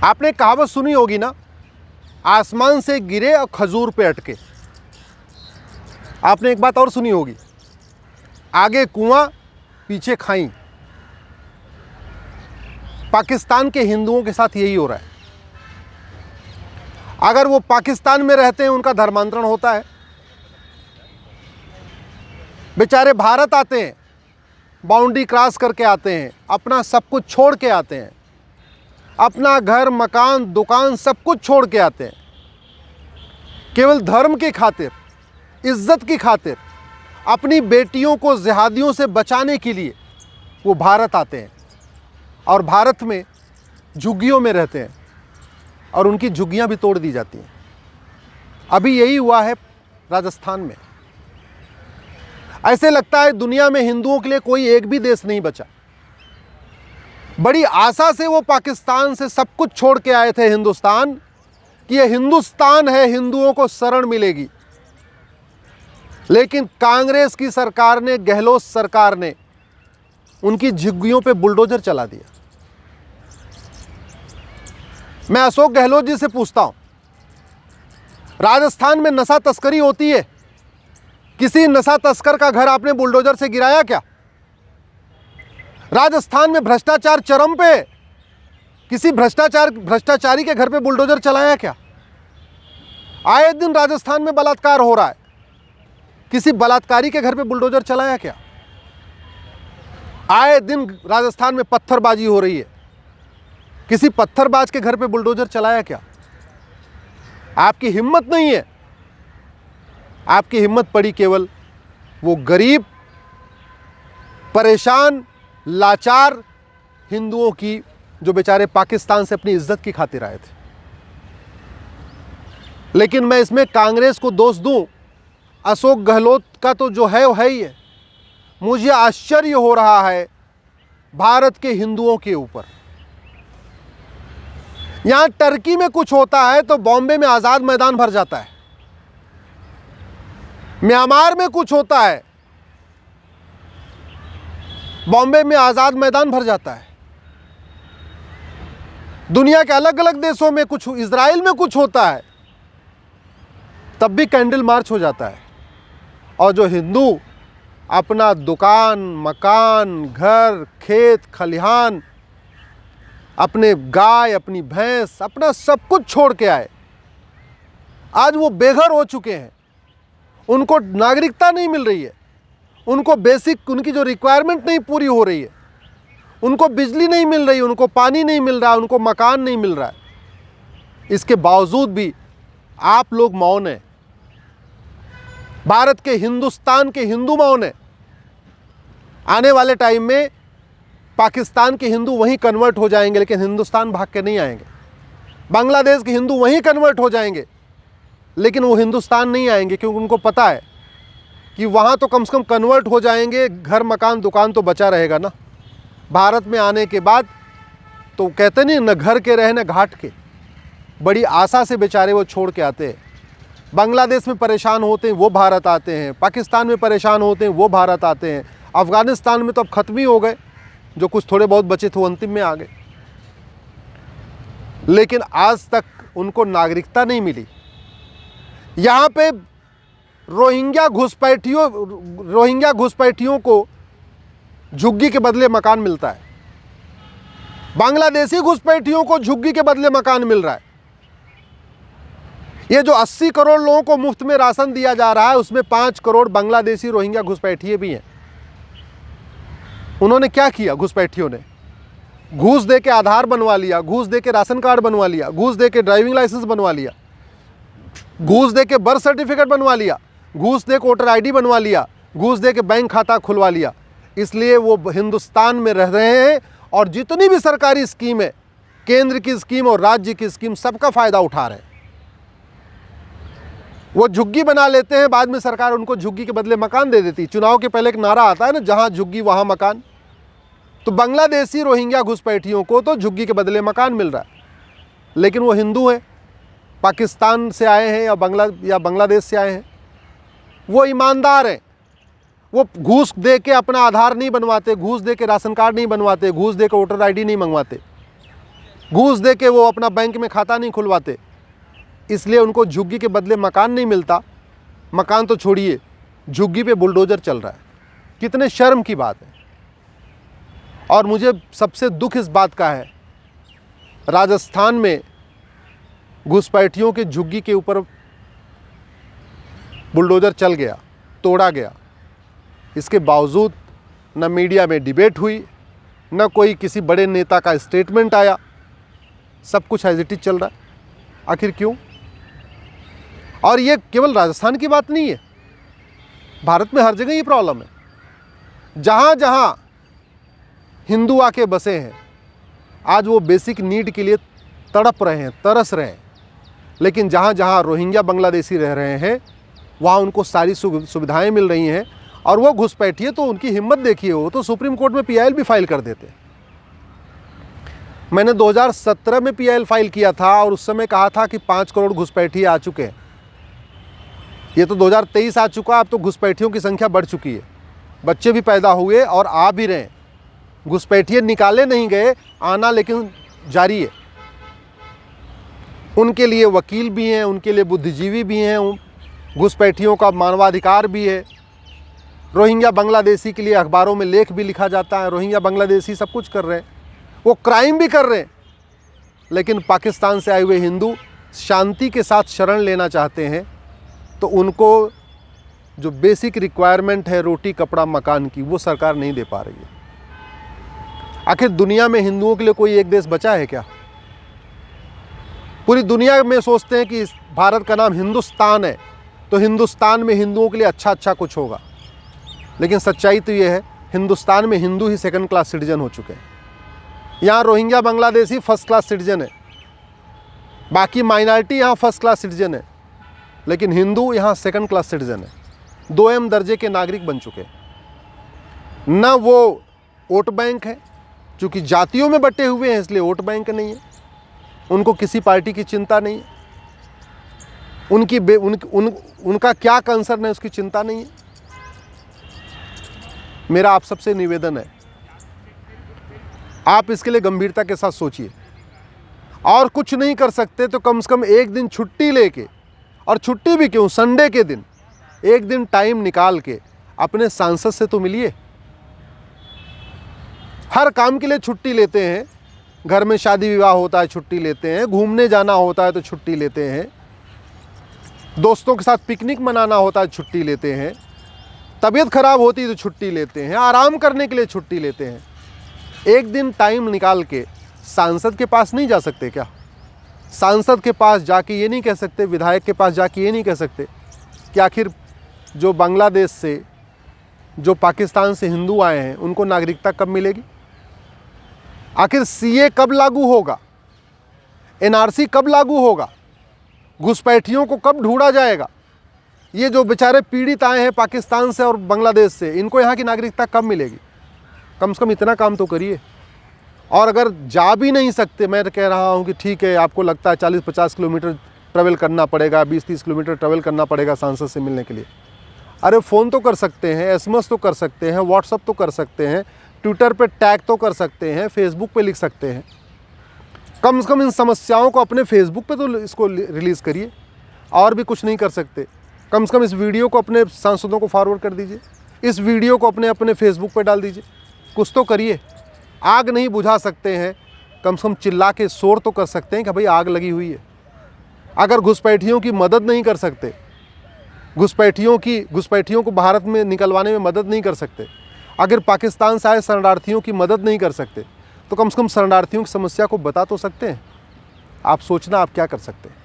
आपने कहावत सुनी होगी ना, आसमान से गिरे और खजूर पे अटके। आपने एक बात और सुनी होगी, आगे कुआं पीछे खाई। पाकिस्तान के हिंदुओं के साथ यही हो रहा है। अगर वो पाकिस्तान में रहते हैं उनका धर्मांतरण होता है, बेचारे भारत आते हैं, बाउंड्री क्रॉस करके आते हैं, अपना सब कुछ छोड़ के आते हैं, अपना घर मकान दुकान सब कुछ छोड़ के आते हैं, केवल धर्म की खातिर, इज्जत की खातिर, अपनी बेटियों को जिहादियों से बचाने के लिए वो भारत आते हैं और भारत में झुग्गियों में रहते हैं और उनकी झुग्गियां भी तोड़ दी जाती हैं। अभी यही हुआ है राजस्थान में। ऐसे लगता है दुनिया में हिंदुओं के लिए कोई एक भी देश नहीं बचा। बड़ी आशा से वो पाकिस्तान से सब कुछ छोड़ के आए थे हिंदुस्तान, कि ये हिंदुस्तान है, हिंदुओं को शरण मिलेगी। लेकिन कांग्रेस की सरकार ने, गहलोत सरकार ने उनकी झुग्गियों पे बुलडोजर चला दिया। मैं अशोक गहलोत जी से पूछता हूं, राजस्थान में नशा तस्करी होती है, किसी नशा तस्कर का घर आपने बुलडोजर से गिराया क्या? राजस्थान में भ्रष्टाचार चरम पे, किसी भ्रष्टाचारी के घर पे बुलडोजर चलाया क्या? आए दिन राजस्थान में बलात्कार हो रहा है, किसी बलात्कारी के घर पे बुलडोजर चलाया क्या? आए दिन राजस्थान में पत्थरबाजी हो रही है, किसी पत्थरबाज के घर पे बुलडोजर चलाया क्या? आपकी हिम्मत नहीं है। आपकी हिम्मत पड़ी केवल वो गरीब, परेशान, लाचार हिंदुओं की, जो बेचारे पाकिस्तान से अपनी इज्जत की खातिर आए थे। लेकिन मैं इसमें कांग्रेस को दोष दूं, अशोक गहलोत का तो जो है वो है ही है। मुझे आश्चर्य हो रहा है भारत के हिंदुओं के ऊपर। यहां टर्की में कुछ होता है तो बॉम्बे में आज़ाद मैदान भर जाता है। म्यांमार में कुछ होता है, बॉम्बे में आज़ाद मैदान भर जाता है। दुनिया के अलग अलग देशों में कुछ, इजराइल में कुछ होता है, तब भी कैंडल मार्च हो जाता है। और जो हिंदू अपना दुकान मकान घर खेत खलिहान, अपने गाय अपनी भैंस अपना सब कुछ छोड़ के आए, आज वो बेघर हो चुके हैं। उनको नागरिकता नहीं मिल रही है, उनको बेसिक उनकी जो रिक्वायरमेंट नहीं पूरी हो रही है, उनको बिजली नहीं मिल रही, उनको पानी नहीं मिल रहा, उनको मकान नहीं मिल रहा है। इसके बावजूद भी आप लोग मौन हैं। भारत के, हिंदुस्तान के हिंदू मौन हैं। आने वाले टाइम में पाकिस्तान के हिंदू वहीं कन्वर्ट हो जाएंगे, लेकिन हिंदुस्तान भाग के नहीं आएंगे। बांग्लादेश के हिंदू वहीं कन्वर्ट हो जाएंगे, लेकिन वो हिंदुस्तान नहीं आएंगे, क्योंकि उनको पता है कि वहाँ तो कम से कम कन्वर्ट हो जाएंगे, घर मकान दुकान तो बचा रहेगा ना। भारत में आने के बाद तो कहते नहीं, न घर के रहे न घाट के। बड़ी आशा से बेचारे वो छोड़ के आते हैं। बांग्लादेश में परेशान होते हैं वो भारत आते हैं, पाकिस्तान में परेशान होते हैं वो भारत आते हैं, अफ़गानिस्तान में तो अब ख़त्म ही हो गए, जो कुछ थोड़े बहुत बचे थे वो अंतिम में आ गए। लेकिन आज तक उनको नागरिकता नहीं मिली। यहाँ पे रोहिंग्या घुसपैठियों को झुग्गी के बदले मकान मिलता है, बांग्लादेशी घुसपैठियों को झुग्गी के बदले मकान मिल रहा है। ये जो 80 करोड़ लोगों को मुफ्त में राशन दिया जा रहा है, उसमें 5 करोड़ बांग्लादेशी रोहिंग्या घुसपैठिए भी हैं। उन्होंने क्या किया? घुसपैठियों ने घूस दे के आधार बनवा लिया, घूस दे के राशन कार्ड बनवा लिया, घूस दे के ड्राइविंग लाइसेंस बनवा लिया, घूस दे के बर्थ सर्टिफिकेट बनवा लिया, घूस दे के वोटर आईडी बनवा लिया, घूस दे के बैंक खाता खुलवा लिया। इसलिए वो हिंदुस्तान में रह रहे हैं और जितनी भी सरकारी स्कीम है, केंद्र की स्कीम और राज्य की स्कीम, सबका फ़ायदा उठा रहे हैं। वो झुग्गी बना लेते हैं, बाद में सरकार उनको झुग्गी के बदले मकान दे देती। चुनाव के पहले एक नारा आता है ना, जहाँ झुग्गी वहाँ मकान। तो बांग्लादेशी रोहिंग्या घुसपैठियों को तो झुग्गी के बदले मकान मिल रहा है, लेकिन वो हिंदू हैं, पाकिस्तान से आए हैं या बांग्लादेश से आए हैं, वो ईमानदार हैं। वो घूस दे के अपना आधार नहीं बनवाते, घूस दे के राशन कार्ड नहीं बनवाते, घूस दे के वोटर आईडी नहीं मंगवाते। घूस दे के वो अपना बैंक में खाता नहीं खुलवाते, इसलिए उनको झुग्गी के बदले मकान नहीं मिलता। मकान तो छोड़िए, झुग्गी पे बुलडोजर चल रहा है। कितने शर्म की बात है। और मुझे सबसे दुख इस बात का है, राजस्थान में घुसपैठियों के झुग्गी के ऊपर बुलडोजर चल गया, तोड़ा गया। इसके बावजूद न मीडिया में डिबेट हुई, न कोई किसी बड़े नेता का स्टेटमेंट आया, सब कुछ एज इट इज चल रहा है। आखिर क्यों? और ये केवल राजस्थान की बात नहीं है, भारत में हर जगह ये प्रॉब्लम है। जहाँ जहाँ हिंदू आके बसे हैं, आज वो बेसिक नीड के लिए तड़प रहे हैं, तरस रहे हैं। लेकिन जहाँ जहाँ रोहिंग्या बांग्लादेशी रह रहे हैं, वहाँ उनको सारी सुविधाएं मिल रही हैं। और वो घुसपैठिए तो उनकी हिम्मत देखिए, वो तो सुप्रीम कोर्ट में PIL भी फाइल कर देते। मैंने 2017 में PIL फाइल किया था और उस समय कहा था कि 5 करोड़ घुसपैठिए आ चुके हैं। ये तो 2023 आ चुका, अब तो घुसपैठियों की संख्या बढ़ चुकी है, बच्चे भी पैदा हुए और आ भी रहे हैं। घुसपैठिए निकाले नहीं गए, आना लेकिन जारी है। उनके लिए वकील भी हैं, उनके लिए बुद्धिजीवी भी हैं, घुसपैठियों का मानवाधिकार भी है। रोहिंग्या बांग्लादेशी के लिए अखबारों में लेख भी लिखा जाता है। रोहिंग्या बांग्लादेशी सब कुछ कर रहे हैं, वो क्राइम भी कर रहे हैं। लेकिन पाकिस्तान से आए हुए हिंदू शांति के साथ शरण लेना चाहते हैं, तो उनको जो बेसिक रिक्वायरमेंट है रोटी कपड़ा मकान की, वो सरकार नहीं दे पा रही है। आखिर दुनिया में हिंदुओं के लिए कोई एक देश बचा है क्या? पूरी दुनिया में सोचते हैं कि भारत का नाम हिंदुस्तान है, तो हिंदुस्तान में हिंदुओं के लिए अच्छा कुछ होगा। लेकिन सच्चाई तो ये है, हिंदुस्तान में हिंदू ही सेकंड क्लास सिटीजन हो चुके हैं। यहाँ Rohingya Bangladeshi first class citizen है, बाकी माइनॉरिटी यहाँ फर्स्ट क्लास सिटीजन है, लेकिन हिंदू यहाँ सेकंड क्लास सिटीजन है। 2M दर्जे के नागरिक बन चुके हैं। न वो वोट बैंक है, चूँकि जातियों में बटे हुए हैं इसलिए वोट बैंक नहीं है। उनको किसी पार्टी की चिंता नहीं है, उनका क्या कंसर्न है उसकी चिंता नहीं है। मेरा आप सबसे निवेदन है, आप इसके लिए गंभीरता के साथ सोचिए। और कुछ नहीं कर सकते तो कम से कम एक दिन छुट्टी लेके, और छुट्टी भी क्यों, संडे के दिन एक दिन टाइम निकाल के अपने सांसद से तो मिलिए। हर काम के लिए छुट्टी लेते हैं, घर में शादी विवाह होता है छुट्टी लेते हैं, घूमने जाना होता है तो छुट्टी लेते हैं, दोस्तों के साथ पिकनिक मनाना होता है छुट्टी लेते हैं, तबीयत खराब होती है तो छुट्टी लेते हैं, आराम करने के लिए छुट्टी लेते हैं। एक दिन टाइम निकाल के सांसद के पास नहीं जा सकते क्या? सांसद के पास जाके ये नहीं कह सकते, विधायक के पास जाके ये नहीं कह सकते कि आखिर जो बांग्लादेश से, जो पाकिस्तान से हिंदू आए हैं उनको नागरिकता कब मिलेगी? आखिर CA कब लागू होगा? NRC कब लागू होगा? घुसपैठियों को कब ढूंढा जाएगा? ये जो बेचारे पीड़ित आए हैं पाकिस्तान से और बांग्लादेश से, इनको यहाँ की नागरिकता कब मिलेगी? कम से कम इतना काम तो करिए। और अगर जा भी नहीं सकते, मैं कह रहा हूँ कि ठीक है, आपको लगता है 40-50 किलोमीटर ट्रैवल करना पड़ेगा, 20-30 किलोमीटर ट्रैवल करना पड़ेगा सांसद से मिलने के लिए, अरे फ़ोन तो कर सकते हैं, SMS तो कर सकते हैं, व्हाट्सअप तो कर सकते हैं, ट्विटर पे टैग तो कर सकते हैं, फेसबुक पे लिख सकते हैं। कम से कम इन समस्याओं को अपने फेसबुक पे तो इसको रिलीज़ करिए। और भी कुछ नहीं कर सकते, कम से कम इस वीडियो को अपने सांसदों को फॉरवर्ड कर दीजिए, इस वीडियो को अपने फेसबुक पे डाल दीजिए। कुछ तो करिए। आग नहीं बुझा सकते हैं, कम से कम चिल्ला के शोर तो कर सकते हैं कि भाई आग लगी हुई है। अगर घुसपैठियों की मदद नहीं कर सकते, घुसपैठियों को भारत में निकलवाने में मदद नहीं कर सकते, अगर पाकिस्तान से आए शरणार्थियों की मदद नहीं कर सकते, तो कम से कम शरणार्थियों की समस्या को बता तो सकते हैं। आप सोचना आप क्या कर सकते हैं।